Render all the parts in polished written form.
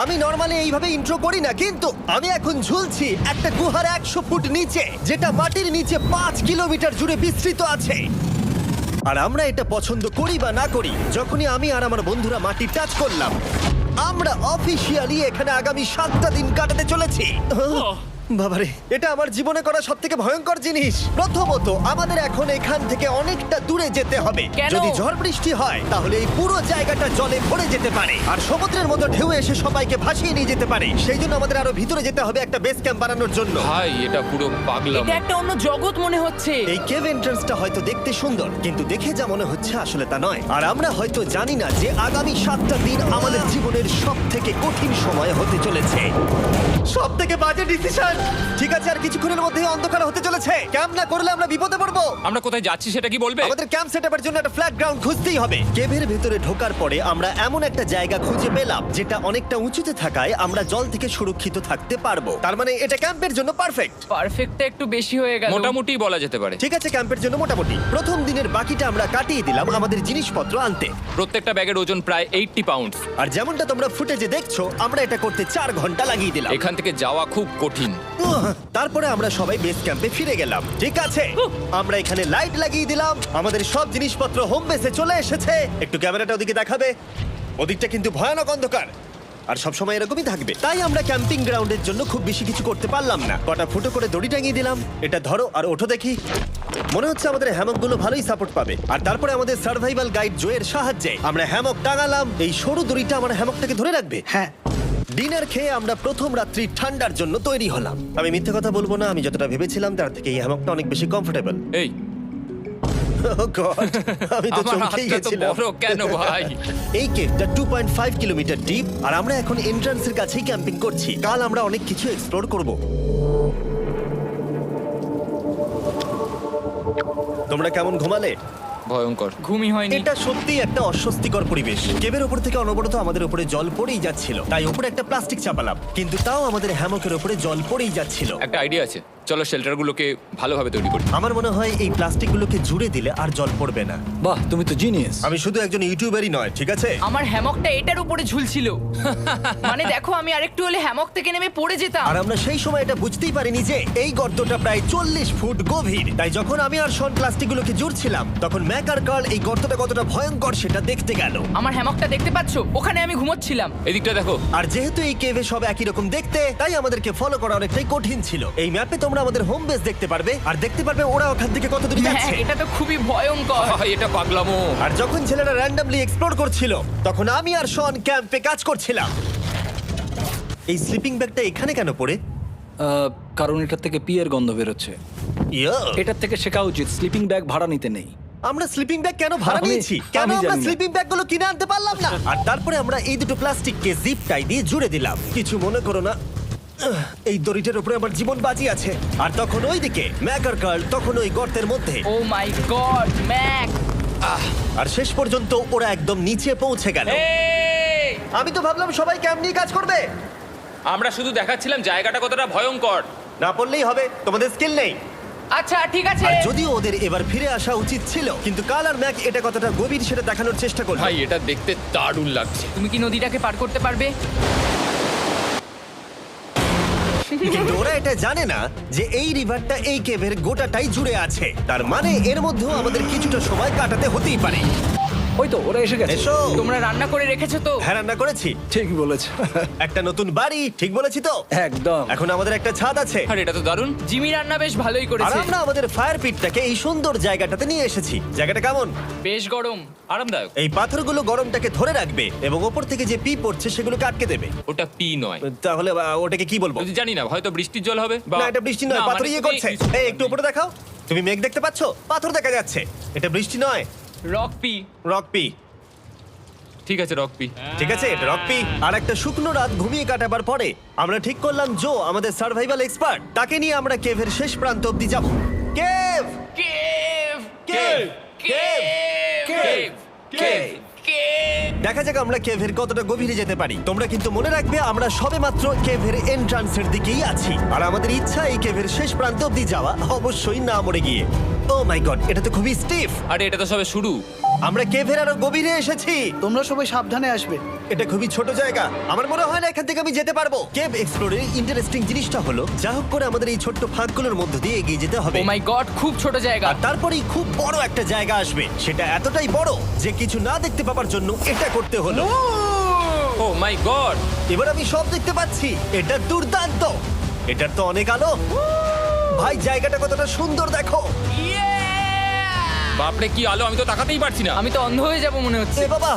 আমি নর্মালি এইভাবে ইন্ট্রো করি না, কিন্তু আমি এখন ঝুলছি একটা গুহার 100 ফুট নিচে, যেটা মাটির নিচে 5 কিলোমিটার জুড়ে বিস্তৃত আছে। আর আমরা এটা পছন্দ করি বা না করি, যখনই আমি আর আমার বন্ধুরা মাটি টাচ করলাম, আমরা অফিসিয়ালি এখানে আগামী 7টা দিন কাটাতে চলেছি। বাবারে, এটা আমার জীবনে করা সবথেকে ভয়ঙ্কর জিনিস। প্রথমত, আমাদের এখন এখান থেকে অনেকটা দূরে যেতে হবে। কেন? যদি ঝড় বৃষ্টি হয় তাহলে এই পুরো জায়গাটা জলে ভরে যেতে পারে, আর সমুদ্রের মতো ঢেউ এসে সবাইকে ভাসিয়ে নিয়ে যেতে পারে। সেই জন্য আমাদের আরো ভিতরে যেতে হবে একটা বেস ক্যাম্প বানানোর জন্য। ভাই এটা পুরো পাগলাম। এটা একটা অন্য জগৎ মনে হচ্ছে। এই কেভ এন্ট্রান্সটা হয়তো দেখতে সুন্দর, কিন্তু দেখে যা মনে হচ্ছে আসলে তা নয়। আর আমরা হয়তো জানি না যে আগামী 7টা দিন আমাদের জীবনের সব থেকে কঠিন সময় হতে চলেছে। সব থেকে বাজে ডিসিশন। ঠিক আছে, আর কিছুক্ষণের মধ্যেই অন্ধকার হতে চলেছে। ক্যাম্প না করলে আমরা বিপদে পড়বো। আমরা কোথায় যাচ্ছি সেটা কি বলবে? আমাদের ক্যাম্প সেটআপের জন্য একটা ফ্ল্যাট গ্রাউন্ড খুঁজতেই হবে। কেভের ভেতরে ঢোকার পরে আমরা এমন একটা জায়গা খুঁজে পেলাম যেটা অনেকটা উঁচুতে থাকায় আমরা জল থেকে সুরক্ষিত থাকতে পারবো। তার মানে এটা ক্যাম্পের জন্য পারফেক্ট। পারফেক্টটা একটু বেশি হয়ে গেল। মোটামুটি বলা যেতে পারে। ঠিক আছে, ক্যাম্পের জন্য মোটামুটি। প্রথম দিনের বাকিটা আমরা কাটিয়ে দিলাম আমাদের জিনিসপত্র আনতে। প্রত্যেকটা ব্যাগের ওজন প্রায় 80 পাউন্ডস। আর যেমনটা তোমরা ফুটেজে দেখছো, আমরা এটা করতে 4 ঘন্টা লাগিয়ে দিলাম। এখান থেকে যাওয়া খুব কঠিন। তারপরে আমরা সবাই বেস ক্যাম্পে ফিরে গেলাম। ঠিক আছে, আমরা এখানে লাইট লাগিয়ে দিলাম। আমাদের সব জিনিসপত্র হোম বেসে চলে এসেছে। একটু ক্যামেরাটা ওদিকে দেখাবে? ওদিকটা কিন্তু ভয়ানক অন্ধকার, আর সবসময় এরকমই থাকবে। তাই আমরা ক্যাম্পিং গ্রাউন্ডের জন্য খুব বেশি কিছু করতে পারলাম না। কটা ফুটো করে দড়ি টাঙিয়ে দিলাম। এটা ধরো আর ওঠো দেখি। মনে হচ্ছে আমাদের হ্যামকগুলো ভালোই সাপোর্ট পাবে। আর তারপরে আমাদের সার্ভাইভাল গাইড জোয়ের সাহায্যে আমরা হ্যামক টাঙালাম। এই সরু দড়িটা আমার হ্যামকটাকে ধরে রাখবে। হ্যাঁ। ডিনার খেয়ে আমরা প্রথম রাত্রি ঠান্ডার জন্য তৈরি হলাম। আমি মিথ্যে কথা বলবো না, আমি যতটা ভেবেছিলাম তার থেকে এই হ্যামকটা অনেক বেশি কমফোর্টেবল। এই আমি তো আমার চমকেই হাতটা তো গেছিলাম। বড় কেন ভাই? এই কেভটা 2.5 কিলোমিটার ডিপ, আর আমরা এখন এন্ট্রান্সের কাছেই ক্যাম্পিং করছি। কাল আমরা অনেক কিছু এক্সপ্লোর করব। তোমরা কেমন ঘুমালে? ভয়ঙ্কর। ঘুমই হয়নি। এটা সত্যি একটা অস্বস্তিকর পরিবেশ। কেবের উপর থেকে অনবরত আমাদের উপরে জল পড়েই যাচ্ছিল, তাই উপরে একটা প্লাস্টিক চাপালাম, কিন্তু তাও আমাদের হ্যামকের উপরে জল পড়েই যাচ্ছিল। একটা আইডিয়া আছে, চলো শেল্টারগুলোকে ভালোভাবে তৈরি করি। আমার মনে হয় এই প্লাস্টিকগুলোকে জুড়ে দিলে আর জল পড়বে না। বাহ, তুমি তো জিনিয়াস। আমি শুধু একজন ইউটিউবারই নয়, ঠিক আছে? আমার হ্যামকটা এটার উপরে ঝুলছিল। মানে দেখো, আমি আরেকটু হলে হ্যামক থেকে নেমে পড়ে যেতাম। আর আমরা সেই সময় এটা বুঝতেই পারিনি যে এই গর্তটা প্রায় 40 ফুট গভীর। তাই যখন আমি আর শন প্লাস্টিকগুলোকে জুড়ছিলাম, তখন ম্যাক আর কার্ল এই গর্তটা কতটা ভয়ঙ্কর সেটা দেখতে গেল। আমার হ্যামকটা দেখতে পাচ্ছো? ওখানে আমি ঘুমোচ্ছিলাম। এদিকটা দেখো। আর যেহেতু এই কেভে সব একই রকম দেখতে, তাই আমাদেরকে ফলো করা অনেকটাই কঠিন ছিল। এই ম্যাপে তোমরা আমাদের হোম বেস দেখতে পারবে, আর দেখতে পারবে ওরা ওখান থেকে কত দূরে হ্যাঁ, যাচ্ছে। এটা তো খুবই ভয়ঙ্কর। ভাই এটা পাগলামো। আর যখন ছেলেরা র্যান্ডমলি এক্সপ্লোর করছিল, তখন আমি আর শন ক্যাম্পে কাজ করছিলাম। এই স্লিপিং ব্যাগটা এখানে কেন পড়ে? কারণ এটার থেকে পিয়ের গন্ধ বেরোচ্ছে। ইয়া, এটার থেকে শেখা উচিত স্লিপিং ব্যাগ ভাড়া নিতে নেই। আমরা স্লিপিং ব্যাগ কেন ভাড়া আমি- নিয়েছি? কেন আমি আমরা জানি না। স্লিপিং ব্যাগগুলো কিনে আনতে পারলাম না? আর তারপরে আমরা এই দুটো প্লাস্টিককে জিপ টাই দিয়ে জুড়ে দিলাম। কিছু মনে করো না, এই দড়িটার উপরে আমার জীবন বাজি আছে। আর তখন ওইদিকে ম্যাক আর কার্ল তখন ওই গর্তের মধ্যে। ও মাই গড, ম্যাক! আর শেষ পর্যন্ত ওরা একদম নিচে পৌঁছে গেল। এই! আমি তো ভাবলাম সবাই ক্যাম্প নিয়ে কাজ করবে। আমরা শুধু দেখাচ্ছিলাম জায়গাটা কতটা ভয়ঙ্কর। না পড়লেই হবে, তোমাদের স্কিল নেই। আচ্ছা ঠিক আছে। আর যদিও ওদের এবার ফিরে আসা উচিত ছিল, কিন্তু কাল আর ম্যাক এটা কতটা গভীর সেটা দেখানোর চেষ্টা করলো। ভাই এটা দেখতে দারুণ লাগছে। তুমি কি নদীটাকে পার করতে পারবে? কিন্তু ওরা এটা জানে না যে এই রিভারটা এই কেভের গোটাটাই জুড়ে আছে। তার মানে এর মধ্যেও আমাদের কিছুটা সময় কাটাতে হতেই পারে। ওই তো ওরা এসে গেছে। এসো। তোমরা রান্না করে রেখেছো তো? হ্যাঁ, রান্না করেছি। ঠিক বলেছ। একটা নতুন বাড়ি, ঠিক বলেছি তো? একদম। এখন আমাদের একটা ছাদ আছে। আর এটা তো দারুণ। জিমি রান্না বেশ ভালোই আর করেছে। আমরা আমাদের ফায়ার পিটটাকে এই সুন্দর জায়গাটাতে নিয়ে এসেছি। জায়গাটা কেমন? বেশ গরম। আরামদায়ক। এই পাথরগুলো গরমটাকে ধরে রাখবে এবং ওপর থেকে যে পি পড়ছে সেগুলোকে আটকে দেবে। ওটা পি নয়। তাহলে ওটাকে কি বলবো? যদি জানি না, হয়তো বৃষ্টির জল হবে বা না, এটা বৃষ্টি নয়, না, পাথর মানে ইয়ে তুমি করছে। কিছু- এই একটু উপরে দেখাও। তুমি মেঘ দেখতে পাচ্ছো? পাথর দেখা যাচ্ছে। এটা বৃষ্টি নয়, রক পি। Rock P. ঠিক আছে, রক পি। ঠিক আছে, এটা রক পি। আর একটা শুকনো রাত ঘুমিয়ে কাটাবার পরে আমরা ঠিক করলাম জো আমাদের সার্ভাইভাল এক্সপার্ট, তাকে নিয়ে আমরা কেভের শেষ প্রান্ত অব্দি যাব। Cave, cave! Cave, cave, cave! Cave. দেখা যাক আমরা কেভের কতটা গভীরে যেতে পারি। তোমরা কিন্তু মনে রাখবে আমরা সবেমাত্র কেভের এন্ট্রান্সের দিকেই আছি, আর আমাদের ইচ্ছা এই কেভের শেষ প্রান্ত অব্দি যাওয়া, অবশ্যই না মরে গিয়ে। ও মাই গড, এটা তো খুবই স্টিফ। আরে এটা তো সবে শুরু। আমরা কেভের আরো গভীরে এসেছি। তোমরা সবাই সাবধানে আসবে। এটা খুবই ছোট জায়গা, আমার মনে হয় না এখান থেকে আমি যেতে পারবো। কেভ এক্সপ্লোরের ইন্টারেস্টিং জিনিসটা হলো যা হোক করে আমাদের এই ছোট্ট ফাঁকগুলোর মধ্য দিয়ে এগিয়ে যেতে হবে। ও মাই গড, খুব ছোট জায়গা। আর তারপরেই খুব বড় একটা জায়গা আসবে, সেটা এতটাই বড় যে কিছু না দেখতে পাওয়ার জন্য এটা করতে হলো। ও মাই গড! এবার আমি সব দেখতে পাচ্ছি, এটা দুর্দান্ত। এটার তো অনেক আলো। ভাই জায়গাটা কতটা সুন্দর দেখো। বাপরে কি আলো, আমি তো তাকাতেই পারছি না। আমি তো অন্ধ হয়ে যাব মনে হচ্ছে। এ বাবা,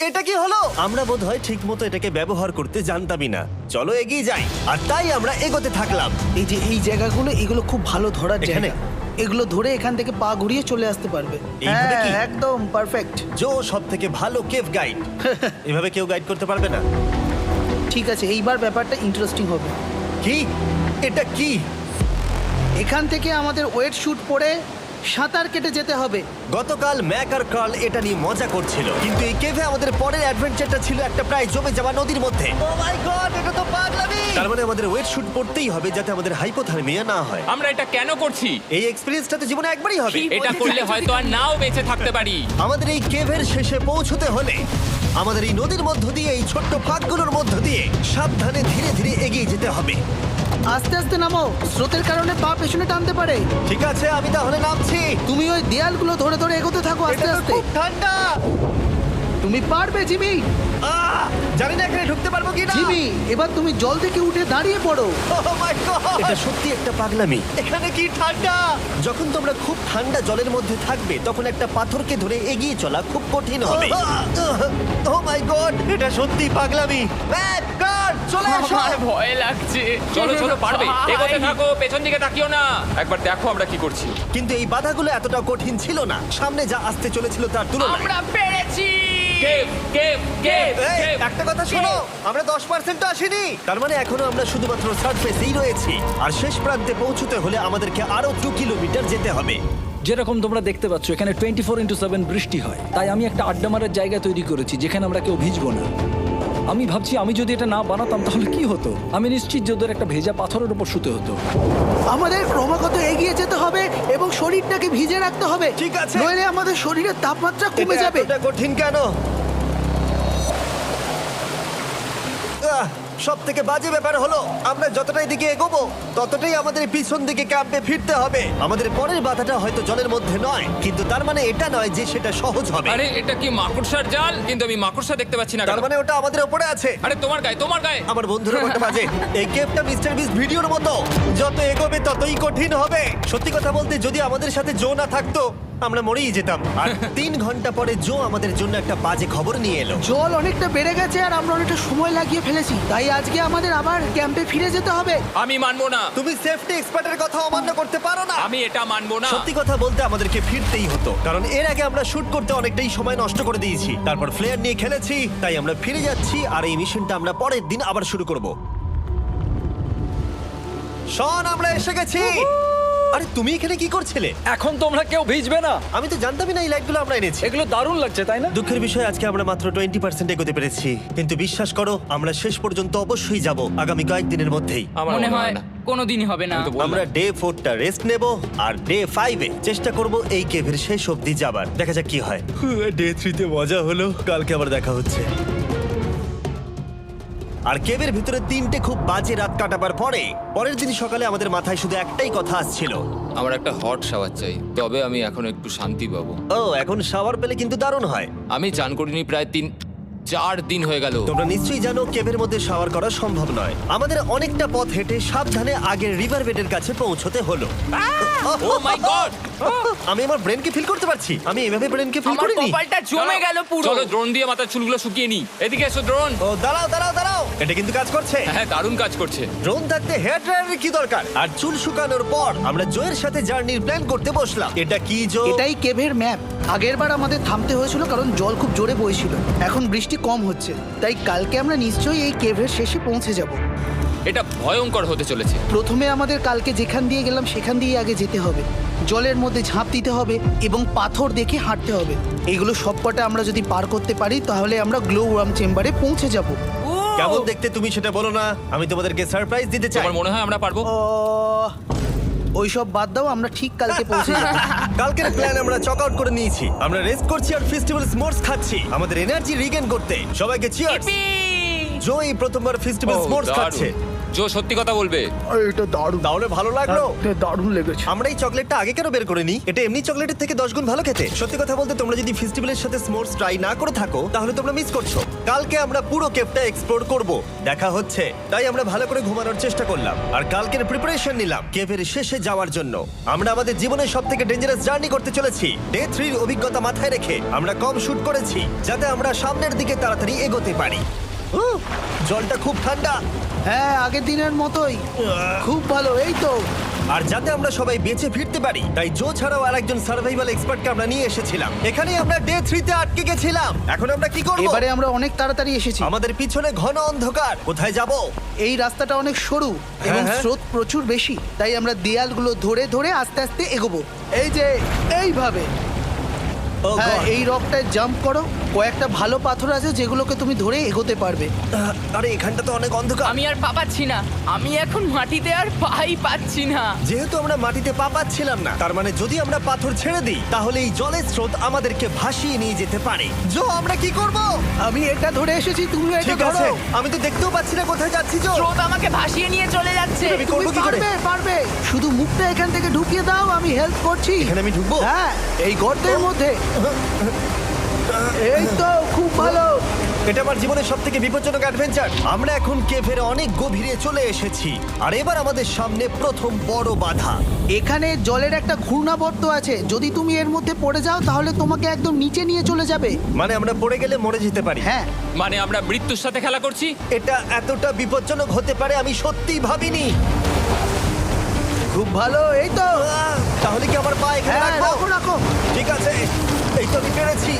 এটা কি হলো? আমরা বোধহয় ঠিক মতো এটাকে ব্যবহার করতে জানতামই না। চলো এগিয়ে যাই। আর তাই আমরা এগোতে থাকলাম। এই যে এই জায়গাগুলো, এগুলো খুব ভালো ধরার এখানে? জায়গা। এগুলো ধরে এখান থেকে পা ঘুরিয়ে চলে আসতে পারবে। এইভাবে কি? হ্যাঁ, একদম পারফেক্ট। জো সব থেকে ভালো কেভ গাইড। এভাবে কেউ গাইড করতে পারবে না। ঠিক আছে, এইবার ব্যাপারটা ইন্টারেস্টিং হবে। কি? এটা কি? এখান থেকে আমাদের ওয়েট শুট পরে সাঁতার কেটে যেতে হবে। গতকাল ম্যাক আর কার্ল এটা নিয়ে মজা করছিল, কিন্তু এই কেভে আমাদের পরের অ্যাডভেঞ্চারটা ছিল একটা প্রায় জমে যাওয়া নদীর মধ্যে। ও মাই গড, এটা তো পাগলামি! তার মানে আমাদের ওয়েট শুট পড়তেই হবে যাতে আমাদের হাইপোথার্মিয়া না হয়। আমরা এটা কেন করছি? এই এক্সপেরিয়েন্সটা তো জীবনে একবারই হবে। এটা করলে হয়তো আর নাও বেঁচে থাকতে পারি। আমাদের এই কেভের শেষে পৌঁছতে হলে আমাদের এই নদীর মধ্য দিয়ে, এই ছোট্ট ফাঁকগুলোর মধ্য দিয়ে সাবধানে ধীরে ধীরে এগিয়ে যেতে হবে। আস্তে আস্তে নামো, স্রোতের কারণে পা পেছনে টানতে পারে। ঠিক আছে, আমি তাহলে নামছি। তুমি ওই দেয়ালগুলো ধরে ধরে এগোতে থাকো আস্তে এটা তো আস্তে। খুব ঠান্ডা। তুমি পারবে জিমি। জানি না এখানে ঢুকতে পারবো কি না। জিমি, এবার তুমি জল থেকে উঠে দাঁড়িয়ে পড়ো। এটা সত্যি একটা পাগলামি। এখানে কি ঠান্ডা! যখন তোমরা খুব ঠান্ডা জলের মধ্যে থাকবে তখন একটা পাথরকে ধরে এগিয়ে চলা খুব কঠিন হবে। ও মাই গড, এটা সত্যি পাগলামি। ম্যাক, গার্ড, চলে এসো। আমার ভয় লাগছে। চলো চলো, পারবে। ভাই। এগোতে থাকো, পেছন দিকে তাকিও না। একবার দেখো আমরা কি করছি। কিন্তু এই বাধাগুলো এতটা কঠিন ছিল না সামনে যা আসতে চলেছিল তার তুলনায়। আমরা পেরেছি। কেভ কেভ কেভ এই, কেভ। একটা কথা শোনো, আমরা 10% আসিনি। তার মানে এখনো আমরা শুধুমাত্র সার্ফেসেই রয়েছি, আর শেষ প্রান্তে পৌঁছতে হলে আমাদেরকে আরো 2 কিলোমিটার যেতে হবে। যেরকম তোমরা দেখতে পাচ্ছ এখানে 24/7 বৃষ্টি হয়, তাই আমি একটা আড্ডা মারার জায়গা তৈরি করেছি যেখানে আমরা কেউ ভিজবো না। আমি ভাবছি আমি যদি এটা না বানাতাম তাহলে কি হতো। আমি নিশ্চিত যে ওদের একটা ভেজা পাথরের উপর শুতে হতো। আমাদের ক্রমাগত এগিয়ে যেতে হবে এবং শরীরটাকে ভিজে রাখতে হবে। ঠিক আছে। নইলে আমাদের শরীরের তাপমাত্রা কমে এটা যাবে। এতটা কঠিন কেন? সব থেকে বাজে ব্যাপার হলো আমরা যতটাই দিকে এগোবো ততটাই আমাদের পিছন দিকে ক্যাম্পে ফিরতে হবে। আমাদের পরের বাধাটা হয়তো জলের মধ্যে নয়, কিন্তু তার মানে এটা নয় যে সেটা সহজ হবে। আরে এটা কি মাকড়সার জাল? কিন্তু আমি মাকড়সা দেখতে পাচ্ছি না তার কেন? মানে ওটা আমাদের উপরে আছে। আরে তোমার গায়ে, তোমার গায়ে। আমার বন্ধুরা বলতে বাজে, এই গেমটা মিস্টার বিস ভিডিওর মতো, যত এগোবে ততই কঠিন হবে। সত্যি কথা বলতে যদি আমাদের সাথে জো না থাকতো আমরা মরেই যেতাম। আর 3 ঘন্টা পরে জো আমাদের জন্য একটা বাজে খবর নিয়ে এলো। জল অনেকটা বেড়ে গেছে আর আমরা অনেকটা সময় লাগিয়ে ফেলেছি, তাই আজকে আমাদের আবার ক্যাম্পে ফিরে যেতে হবে। আমি মানবো না। তুমি সেফটি এক্সপার্টের কথা অমান্য করতে পারো না। আমি এটা মানবো না। সত্যি কথা বলতে আমাদেরকে ফিরতেই হতো, কারণ এর আগে আমরা শুট করতে অনেকটাই সময় নষ্ট করে দিয়েছি, তারপর ফ্লেয়ার নিয়ে খেলেছি, তাই আমরা ফিরে যাচ্ছি আর এই মিশনটা আমরা পরের দিন আবার শুরু করব। শন, আমরা এসে গেছি। আরে তুমি এখানে কি করছিলে? এখন তোমরা কেউ ভিজবে না। আমি তো জানতামই না এই লাইটগুলো আমরা এনেছি। এগুলো দারুণ লাগছে তাই না? দুঃখের বিষয় আজকে আমরা মাত্র 20% এগোতে পেরেছি, কিন্তু বিশ্বাস করো আমরা শেষ পর্যন্ত অবশ্যই যাব আগামী কয়েকদিনের মধ্যেই। আমার মনে হয় কোনোদিনই হবে না। আমি তো বললাম। আমরা ডে 4টা রেস্ট নেব আর ডে 5-এ চেষ্টা করব এই কেভের শেষ অবধি যাবার। দেখা যাক কি হয়। ডে 3-তে মজা হলো, কালকে আবার দেখা হচ্ছে। আর কেভের ভিতরে 3টে খুব বাজে রাত কাটাবার পরে পরের দিন সকালে আমাদের মাথায় শুধু একটাই কথা আসছিল, আমার একটা হট শাওয়ার চাই, তবে আমি এখন একটু শান্তি পাবো। ও এখন শাওয়ার পেলে কিন্তু দারুণ হয়। আমি চান করিনি প্রায় 3-4 দিন হয়ে গেল। তোমরা নিশ্চয়ই জানো কেভের মধ্যে শাওয়ার করা সম্ভব নয়। আমাদের অনেকটা পথ হেঁটে সাবধানে আগের রিভার বেডের কাছে পৌঁছতে হলো। ও মাই গড! আমি আমার ব্রেনকে ফিল করতে পারছি। আমি এভাবে ব্রেনকে ফিল আমার করিনি। কপালটা জমে গেল পুরো। চলো ড্রোন দিয়ে মাথার চুলগুলো শুকিয়ে নি। এদিকে এসো ড্রোন। ও দাঁড়াও দাঁড়াও দাঁড়াও, এটা কিন্তু কাজ করছে। হ্যাঁ, দারুণ কাজ করছে। ড্রোন থাকতে হেয়ার ড্রায়ারের কি দরকার? আর চুল শুকানোর পর আমরা জোয়ের সাথে জার্নির প্ল্যান করতে বসলাম। এটা কি জো? এটাই কেভের ম্যাপ। আগেরবার আমাদের থামতে হয়েছিল কারণ জল খুব জোরে বইছিল। এখন বৃষ্টি কম হচ্ছে, তাই কালকে আমরা নিশ্চয়ই এই কেভের শেষে পৌঁছে যাব। এটা ভয়ঙ্কর হতে চলেছে। প্রথমে আমাদের কালকে যেখান দিয়ে গেলাম সেখান দিয়ে আগে যেতে হবে। জলের মধ্যে ঝাঁপ দিতে হবে এবং পাথর দেখে হাঁটতে হবে। এগুলো সবকটা আমরা যদি পার করতে পারি তাহলে আমরা গ্লো ওয়ার্ম চেম্বারে পৌঁছে যাব। কেমন দেখতে তুমি সেটা বলো না, আমি তোমাদেরকে সারপ্রাইজ দিতে চাই। তোমার মনে হয় আমরা পারবো? ওইসব বাদ দাও, আমরা ঠিক কালকে পৌঁছে যাবো। কালকের প্ল্যান আমরা চক আউট করে নিয়েছি। আমরা রেস্ট করছি আর ফেস্টিভ্যাল স্মোর্টস খাচ্ছি আমাদের এনার্জি রিগেন করতে। সবাইকে চিয়ার্স। Yippee! জো এই প্রথমবার ফেস্টিভ্যাল স্মোর্টস খাচ্ছে। জো সত্যি কথা বলবে। এটা দারুণ, তাহলে ভালো লাগলো? দারুণ লেগেছে। আমরা এই চকলেটটা আগে কেন বের করিনি? এটা এমনি চকলেটের থেকে 10 গুণ ভালো খেতে। সত্যি কথা বলতে তোমরা যদি ফেস্টিভ্যালের সাথে স্মোর্টস ট্রাই না করে থাকো তাহলে তোমরা মিস করছো। কালকে আমরা পুরো কেভটা এক্সপ্লোর করব, দেখা হচ্ছে। তাই আমরা ভালো করে ঘুমানোর চেষ্টা করলাম আর কালকের প্রিপারেশন নিলাম কেভের শেষে যাওয়ার জন্য। আমরা আমাদের জীবনের সবথেকে ডেঞ্জারাস জার্নি করতে চলেছি। ডে 3 এর অভিজ্ঞতা মাথায় রেখে আমরা কম শুট করেছি যাতে আমরা সামনের দিকে তাড়াতাড়ি এগোতে পারি। জলটা খুব ঠান্ডা হ্যাঁ, আগের দিনের মতোই খুব ভালো। এই তো আর যাতে আমরা সবাই বেঁচে ফিরতে পারি তাই জো ছাড়াও আরেকজন সার্ভাইভাল এক্সপার্টকে আমরা নিয়ে এসেছিলাম। এখানে আমরা ডে 3 তে আটকে গেছিলাম। এখন আমরা কি করব? এবারে আমরা অনেক তাড়াতাড়ি এসেছি। আমাদের পিছনে ঘন অন্ধকার। কোথায় যাব? এই রাস্তাটা অনেক সরু এবং হ্যাঁ। স্রোত প্রচুর বেশি, তাই আমরা দেয়ালগুলো ধরে ধরে আস্তে আস্তে এগোবো। এই যে এইভাবে। ও হ্যাঁ, God! এই রকটায় জাম্প করো। কয়েকটা ভালো পাথর আছে যেগুলোকে তুমি ধরে এগোতে পারবে। আরে এখানটা তো অনেক অন্ধকার। আমি আর পা পাচ্ছি না, আমি এখন মাটিতে আর পাই পাচ্ছি না। যেহেতু আমরা মাটিতে পা পাচ্ছিলাম না তার মানে যদি আমরা পাথর ছেড়ে দিই তাহলে এই জলের স্রোত আমাদেরকে ভাসিয়ে নিয়ে যেতে পারে। জো আমরা কি করব? আমি এটা ধরে এসেছি, তুমি এটা ঠিক আছে, ধরো। আমি তো দেখতেও পাচ্ছি না কোথায় যাচ্ছি। জো স্রোত আমাকে ভাসিয়ে নিয়ে চলে যাচ্ছে। আমি করবো তুমি কি করে? পারবে, পারবে। শুধু মুখটা এখান থেকে ঢুকিয়ে দাও, আমি হেল্প করছি। এখানে আমি ঢুকবো? হ্যাঁ, এই গর্তের মধ্যে। এই তো খুব ভালো। এটা আমার জীবনের সবথেকে বিপজ্জনক অ্যাডভেঞ্চার। আমরা এখন কেভের অনেক গভীরে চলে এসেছি আর এবার আমাদের সামনে প্রথম বড় বাধা। এখানে জলের একটা ঘূর্ণাবর্ত আছে, যদি তুমি এর মধ্যে পড়ে যাও তাহলে তোমাকে একদম নিচে নিয়ে চলে যাবে। মানে আমরা পড়ে গেলে মরে যেতে পারি। হ্যাঁ, মানে আমরা মৃত্যুর সাথে খেলা করছি। এটা এতটা বিপজ্জনক হতে পারে আমি সত্যিই ভাবিনি। খুব ভালো। এই তো। তাহলে কি আমার পা এখানে হ্যাঁ, রাখবো? রাখো রাখো। ঠিক আছে, এই তো আমি পেরেছি।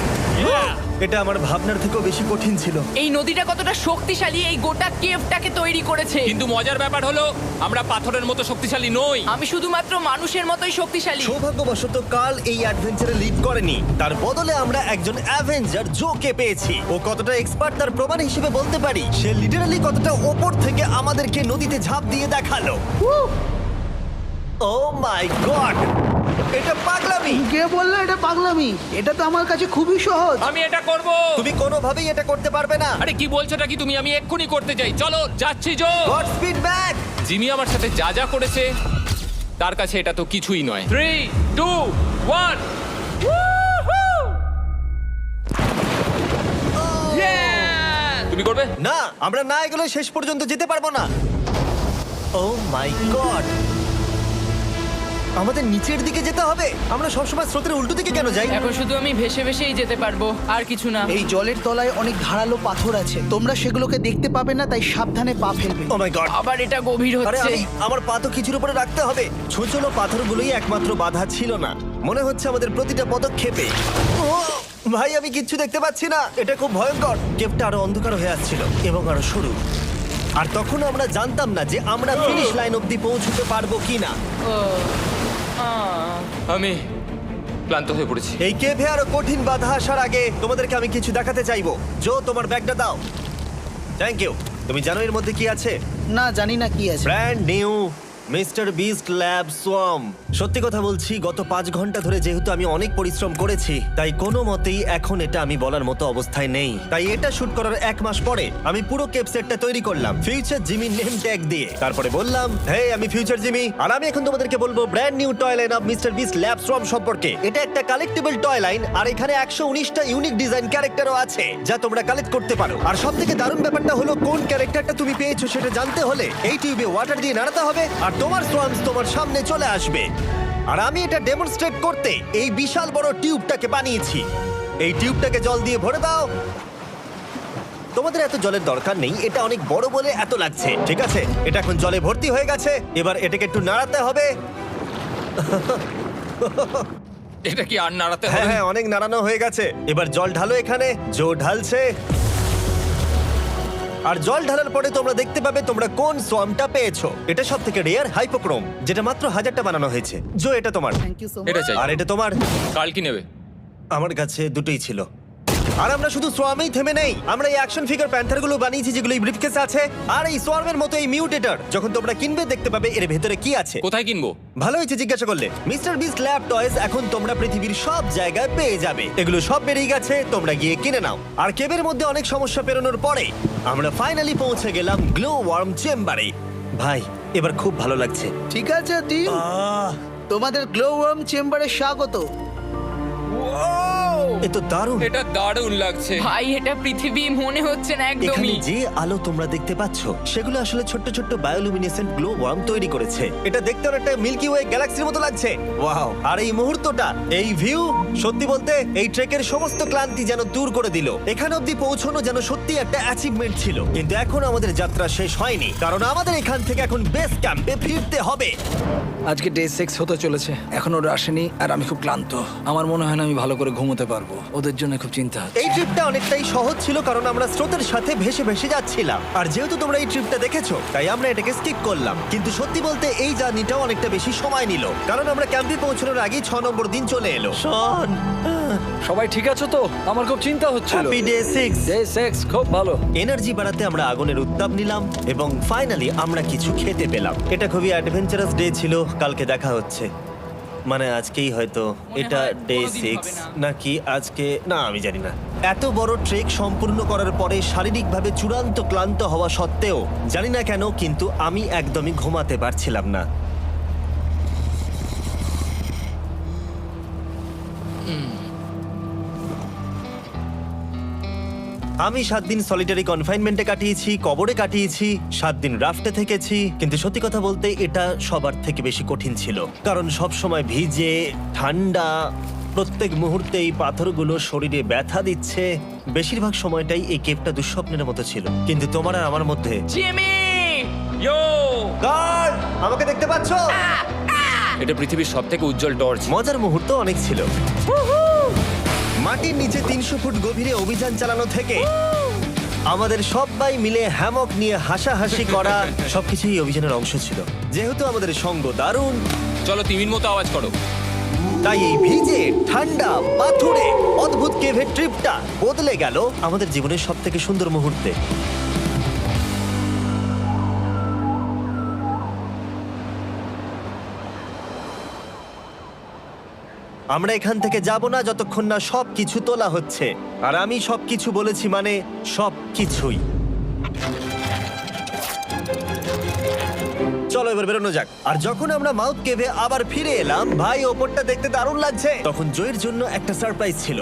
এটা আমার ভাবনার থেকেও বেশি কঠিন ছিল। এই নদীটা কতটা শক্তিশালী এই গোটা কেভটাকে তৈরি করেছে। কিন্তু মজার ব্যাপার হলো আমরা পাথরের মতো শক্তিশালী নই। আমি শুধুমাত্র মানুষের মতোই শক্তিশালী। সৌভাগ্যবশত কাল এই অ্যাডভেঞ্চারে লিড করেনি, তার বদলে আমরা একজন অ্যাভেঞ্জার জোকে পেয়েছি। ও কতটা এক্সপার্ট তার প্রমাণ হিসেবে বলতে পারি। সে লিটারালি কতটা ওপর থেকে আমাদেরকে নদীতে ঝাঁপ দিয়ে দেখালো। ও মাই গড, এটা পাগলামি। কে বললো এটা পাগলামি? এটা তো আমার কাছে খুবই সহজ। আমি এটা করব। তুমি কোনোভাবেই এটা করতে পারবে না। আরে কি বলছোটা কি তুমি? আমি এক্ষুনি করতে চাই। চলো যাচ্ছি Joe. Godspeed back. Jimmy আমার সাথে যা যা করেছে তার কাছে এটা তো কিছুই নয়। 3, 2, 1। তুমি করবে? না, আমরা না এগুলো শেষ পর্যন্ত যেতে পারবো না। ও মাই গড, আমাদের নিচের দিকে যেতে হবে। আমরা সবসময় স্রোতের উল্টো দিকে কেন যাই? এখন শুধু আমি ভেসে ভেসেই যেতে পারবো, আর কিছু না। এই জলের তলায় অনেক ধারালো পাথর আছে, তোমরা সেগুলোকে দেখতে পাবে না, তাই সাবধানে পা ফেলবে। ও মাই গড, আবার এটা গভীর আরে হচ্ছে। আমার পা তো কিছুর উপরে রাখতে হবে। ছোট ছোট পাথরগুলোই একমাত্র বাধা ছিল না, মনে হচ্ছে আমাদের প্রতিটা পদক্ষেপে। ও ভাই, আমি কিচ্ছু দেখতে পাচ্ছি না। এটা খুব ভয়ঙ্কর। কেভটা আরো অন্ধকার হয়ে আসছিল এবং আরো সরু। আর তখন আমরা জানতাম না যে আমরা ফিনিশ লাইন অবধি পৌঁছতে পারবো কিনা। আমি ক্লান্ত হয়ে পড়েছি। এই কেভে আরো কঠিন বাধা আসার আগে তোমাদেরকে আমি কিছু দেখাতে চাইবো। জো, তোমার ব্যাগটা দাও। Thank you. তুমি জানো এর মধ্যে কি আছে? না, জানি না কি আছে। Brand new mister beast lab swamp. সত্যি কথা বলছি, গত 5 ঘন্টা ধরে যেহেতু আমি অনেক পরিশ্রম করেছি তাই কোনো মতেই এখন এটা আমি বলার মতো অবস্থায় নেই। তাই এটা শুট করার 1 মাস পরে আমি পুরো কেপ সেটটা তৈরি করলাম ফিউচার জিমি নেম ট্যাগ দিয়ে। তারপরে বললাম, হে আমি ফিউচার জিমি, আর আমি এখন তোমাদেরকে বলবো brand new toy line of mister beast lab swamp সম্পর্কে। এটা একটা কালেক্টেবল টয় লাইন আর এখানে 119টা ইউনিক ডিজাইন ক্যারেক্টারও আছে যা তোমরা কালেক্ট করতে পারো। আর সবথেকে দারুণ ব্যাপারটা হলো কোন ক্যারেক্টারটা তুমি পেয়েছো সেটা জানতে হলে এই টিউবে ওয়াটার দিয়ে নাড়াতে হবে আর তোমার সোয়ামস তোমার সামনে চলে আসবে। আর আমি এটা ডেমনস্ট্রেট করতে এই বিশাল বড় টিউবটাকে বানিয়েছি। এই টিউবটাকে জল দিয়ে ভরে দাও। তোমাদের এত জলের দরকার নেই, এটা অনেক বড় বলে এত লাগছে। ঠিক আছে, এটা এখন জলে ভর্তি হয়ে গেছে। এবার এটাকে একটু নাড়াতে হবে। এটা কি আর নাড়াতে হ্যাঁ হবে? হ্যাঁ, অনেক নাড়ানো হয়ে গেছে। এবার জল ঢালো এখানে। জো ঢালছে। আর জল ঢালার পরে তোমরা দেখতে পাবে তোমরা কোন সোয়ামটা পেয়েছো। এটা সবথেকে রেয়ার হাইপোক্রোম, যেটা মাত্র 1000টা বানানো হয়েছে। জো, এটা তোমার। Thank you so much. এটা চাই। আর এটা তোমার। কাল কি নেবে? আমার কাছে দুটোই ছিল। আর আমরা শুধু সোয়ামেই থেমে নেই, আমরা এই অ্যাকশন ফিগার প্যান্থার গুলো বানিয়েছি যেগুলো এই ব্রিফকেসে আছে, আর এই সোয়ার্মের মতো এই মিউটেটর। যখন তোমরা কিনবে দেখতে পাবে এর ভেতরে কি আছে। কোথায় কিনবো? ভালো হয়েছে জিজ্ঞাসা করলে। মিস্টার বিস্ট ল্যাব টয়েস এখন তোমরা পৃথিবীর সব জায়গায় পেয়ে যাবে। এগুলো সব বেরিয়ে গেছে, তোমরা গিয়ে কিনে নাও। আর কেবের মধ্যে অনেক সমস্যা পেরোনোর পরে আমরা ফাইনালি পৌঁছে গেলাম গ্লো ওয়ার্ম চেম্বারে। ভাই এবার খুব ভালো লাগছে। ঠিক আছে টিম, তোমাদের গ্লো ওয়ার্ম চেম্বারে স্বাগত। এ তো দারুণ। এটা দারুণ লাগছে। ভাই এটা পৃথিবী মনে হচ্ছে না এখানে একদমই। যে আলো তোমরা দেখতে পাচ্ছ সেগুলো আসলে ছোট্ট ছোট্ট বায়োলুমিনেসেন্ট গ্লো ওয়ার্ম তৈরি করেছে। এটা দেখতে অনেকটা মিল্কি ওয়ে গ্যালাক্সির মতো লাগছে। ওয়াও! আর এই মুহূর্তটা, এই ভিউ, সত্যি বলতে এই ট্রেকের সমস্ত ক্লান্তি যেন দূর করে দিল। এখানে অবধি পৌঁছানো যেন সত্যি একটা অ্যাচিভমেন্ট ছিল। কিন্তু এখন আমাদের যাত্রা শেষ হয়নি, কারণ আমাদের এখান থেকে এখন বেস ক্যাম্পে ফিরতে হবে। আজকে ডে 6 হতে চলেছে, এখন ওরা আসেনি আর আমি খুব ক্লান্ত। আমার মনে হয় না আমি ভালো করে ঘুমোতে পারবো, ওদের জন্য খুব চিন্তা হচ্ছে। এই ট্রিপটা অনেকটাই সহজ ছিল কারণ আমরা স্রোতের সাথে ভেসে ভেসে যাচ্ছিলাম। আর যেহেতু তোমরা এই ট্রিপটা দেখেছো তাই আমরা এটাকে স্কিপ করলাম। কিন্তু সত্যি বলতে এই জার্নিটাও অনেকটা বেশি সময় নিল, কারণ আমরা ক্যাম্পে পৌঁছানোর আগেই 6 নম্বর দিন চলে এলো। শন, সবাই ঠিক আছে তো? আমার খুব চিন্তা হচ্ছিল। Happy day 6। ডে 6 খুব ভালো। এনার্জি বাড়াতে আমরা আগুনের উত্তাপ নিলাম এবং ফাইনালি আমরা কিছু খেতে পেলাম। এটা খুবই অ্যাডভেঞ্চারাস ডে ছিল। কালকে দেখা হচ্ছে, মানে আজকেই হয়তো। এটা হয় ডে কোনোদিন 6 হবে না। নাকি আজকে, না আমি জানি না। এত বড় ট্রেক সম্পূর্ণ করার পরে শারীরিকভাবে চূড়ান্ত ক্লান্ত হওয়া সত্ত্বেও জানি না কেন কিন্তু আমি একদমই ঘুমাতে পারছিলাম না। আমি 7 দিন সলিটারি কনফাইনমেন্টে কাটিয়েছি, কবরে কাটিয়েছি, 7 দিন রাফটে থেকেছি। কিন্তু সত্যি কথা বলতে এটা সবার থেকে বেশি কঠিন ছিল, কারণ সব সময় ভিজে, ঠান্ডা, প্রত্যেক মুহূর্তে এই পাথরগুলো শরীরে ব্যথা দিচ্ছে। বেশিরভাগ সময়টাই এই কেভটা দুঃস্বপ্নের মতো ছিল। কিন্তু তোমার আর আমার মধ্যে জিমি! ইয়ো! গার্ড, আমাকে দেখতে পাচ্ছো? এটা পৃথিবীর সবথেকে উজ্জ্বল টর্চ। মজার মুহূর্ত অনেক ছিল। মাটির নিচে 300 ফুট গভীরে অভিযান চালানো থেকে আমাদের সবাই মিলে হ্যামক নিয়ে হাসাহাসি করা সবকিছুই এই অভিযানের অংশ ছিল। যেহেতু আমাদের সঙ্গ দারুণ, চলো তিমির মতো আওয়াজ করো। তাই এই ভিজে, ঠান্ডা, পাথুরে অদ্ভুত কেভের ট্রিপটা বদলে গেল আমাদের জীবনের সব থেকে সুন্দর মুহূর্তে। আমরা এখান থেকে যাব না যতক্ষণ না সবকিছু তোলা হচ্ছে। আর আমি সবকিছু বলেছি মানে সবকিছুই। চলো এবার বেরোনো যাক। আর যখন আমরা মাউথ কেভে আবার ফিরে এলাম, ভাই ওপরটা দেখতে দারুণ লাগছে। তখন জয়ের জন্য একটা সারপ্রাইজ ছিল।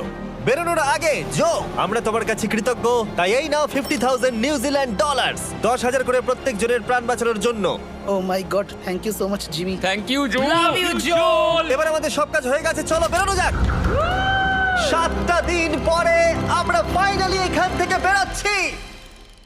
বেরোনোর আগে জো, আমরা তোমার কাছে কৃতজ্ঞ। তাই এই নাও 50,000 নিউজিল্যান্ড ডলার, 10,000 করে প্রত্যেক জনের প্রাণ বাঁচানোর জন্য। Oh my God, thank you so much Jimmy. Thank you Joe. Love you, Joel! এবার আমাদের সব কাজ হয়ে গেছে, চলো বেরোনো যাক। 7টা দিন পরে আমরা ফাইনালি এখান থেকে বেরোচ্ছি।